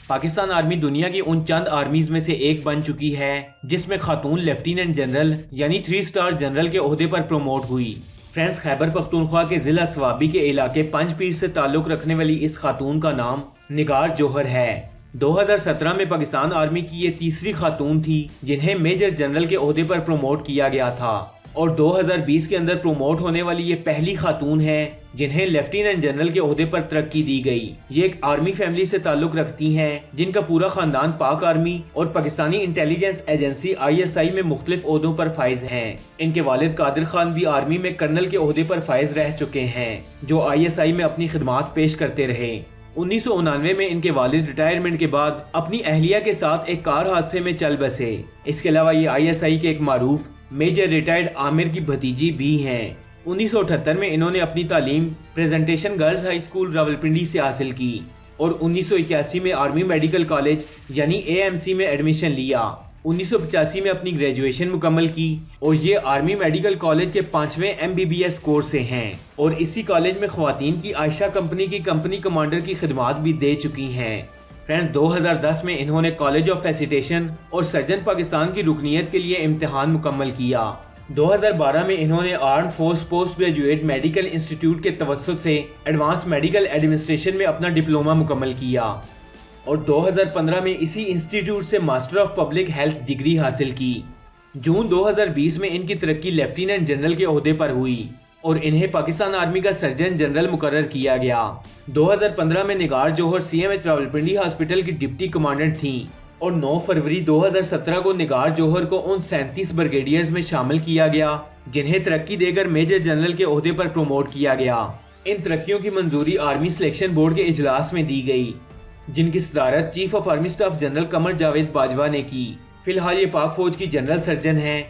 Pakistan army दुनिया की उन चंद आर्मीज में से एक बन चुकी है जिसमें खातून लेफ्टिनेंट जनरल यानी 3 स्टार जनरल के ओहदे पर प्रमोट हुई। फ्रेंड्स, खैबर पख्तूनख्वा के जिला स्वाबी के इलाके पंजपीर से ताल्लुक रखने वाली इस खातून का नाम निगार जौहर है। 2017 में पाकिस्तान आर्मी की ये तीसरी खातून थी जिन्हें मेजर जनरल के ओहदे पर प्रमोट किया गया था और 2020 के अंदर प्रमोट होने वाली ये पहली खातून है जिन्हें लेफ्टिनेंट जनरल के ओहदे पर तरक्की दी गई। ये एक आर्मी फैमिली से ताल्लुक रखती हैं जिनका पूरा खानदान पाक आर्मी और पाकिस्तानी इंटेलिजेंस एजेंसी ISI में मुख्तलिफ ओहदों पर फाइज हैं। इनके वालिद कादिर खान भी आर्मी में कर्नल के ओहदे पर फाइज रह चुके हैं जो ISI में अपनी खिदमात पेश करते रहे। 1999 में इनके वालिद रिटायरमेंट के बाद अपनी अहलिया के साथ एक कार हादसे में चल बसे। इसके अलावा ये ISI के एक मारूफ मेजर रिटायर्ड आमिर की भतीजी भी हैं। 1978 में इन्होंने अपनी तालीम presentation girls high school Rawalpindi से हासिल की और 1981 में आर्मी मेडिकल कॉलेज यानी AMC में एडमिशन लिया। 1985 में अपनी ग्रेजुएशन मुकम्मल की और ये आर्मी मेडिकल कॉलेज के 5वें MBBS कोर्स से हैं और इसी कॉलेज में ख्वातीन की आयशा कंपनी की कंपनी कमांडर की खिदमात भी दे चुकी हैं। फ्रेंड्स, 2010 में इन्होंने कॉलेज ऑफ एसिटेशन और सर्जन पाकिस्तान की रुकनीत के लिए इम्तिहान मुकम्मल किया। 2012 में इन्होंने arm force post graduate medical institute के तवस्सुत से एडवांस मेडिकल एडमिनिस्ट्रेशन में अपना डिप्लोमा मुकम्मल किया और 2015 में इसी इंस्टीट्यूट से master of public health degree हासिल की। जून 2020 में इनकी तरक्की लेफ्टिनेंट जनरल के ओहदे पर हुई और इन्हें पाकिस्तान आर्मी का सर्जन जनरल मुकर्रर किया गया। 2015 में निगार जौहर CMH रावलपिंडी हॉस्पिटल की डिप्टी कमांडेंट थीं और 9 फरवरी 2017 को निगार जौहर को उन 37 ब्रिगेडियर्स में शामिल किया गया जिन्हें तरक्की देकर मेजर जनरल के ओहदे पर प्रमोट किया गया। इन तरक्कियों की मंजूरी आर्मी सिलेक्शन बोर्ड के इजलास में दी गई जिनकी सदारत chief of army staff general Qamar Javed Bajwa ने की। फिलहाल ये पाक फौज की जनरल सर्जन हैं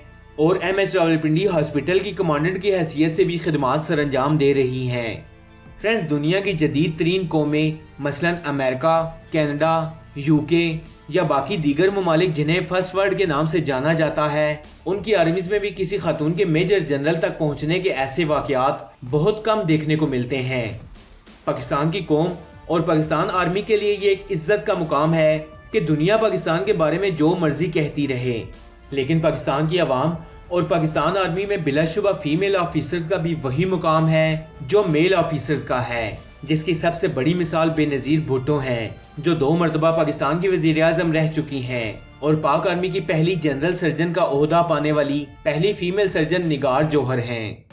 और MH रावलपिंडी हॉस्पिटल की कमांडेंट की हैसियत से भी खिदमात सरअंजाम दे रही हैं। फ्रेंड्स, दुनिया की जदीद तरीन कौमें मसलन अमेरिका, कनाडा, UK या बाकी दीगर ममालिक जिन्हें फर्स्ट वर्ल्ड के नाम से जाना जाता है, उनकी आर्मीज में भी किसी खातून के मेजर जनरल तक पहुंचने के ऐसे वाकयात बहुत कम देखने को मिलते हैं। पाकिस्तान की कौम और पाकिस्तान आर्मी के लिए ये एक इज्जत का मुकाम है कि दुनिया पाकिस्तान के बारे में जो मर्जी कहती रहे, लेकिन पाकिस्तान की आवाम और पाकिस्तान आर्मी में बिलाशुबा फीमेल ऑफिसर्स का भी वही मुकाम है जो मेल ऑफिसर्स का है, जिसकी सबसे बड़ी मिसाल बेनज़ीर भुट्टो हैं जो 2 मरतबा पाकिस्तान की वज़ीर आज़म रह चुकी हैं और पाक आर्मी की पहली जनरल सर्जन का ओहदा पाने वाली पहली फीमेल सर्जन निगार जौहर हैं।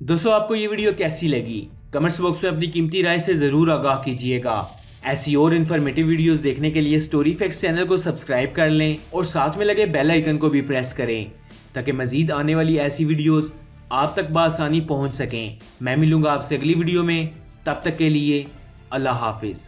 दोस्तों, आपको ये वीडियो कैसी लगी? कमेंट्स बॉक्स में अपनी कीमती राय से ज़रूर आगाह कीजिएगा। ऐसी और इन्फॉर्मेटिव वीडियोस देखने के लिए स्टोरी फैक्ट्स चैनल को सब्सक्राइब कर लें और साथ में लगे बेल आइकन को भी प्रेस करें ताकि मजीद आने वाली ऐसी वीडियोस आप तक बआसानी पहुंच सकें। मैं मिलूंगा आपसे अगली वीडियो में, तब तक के लिए अल्लाह हाफिज़।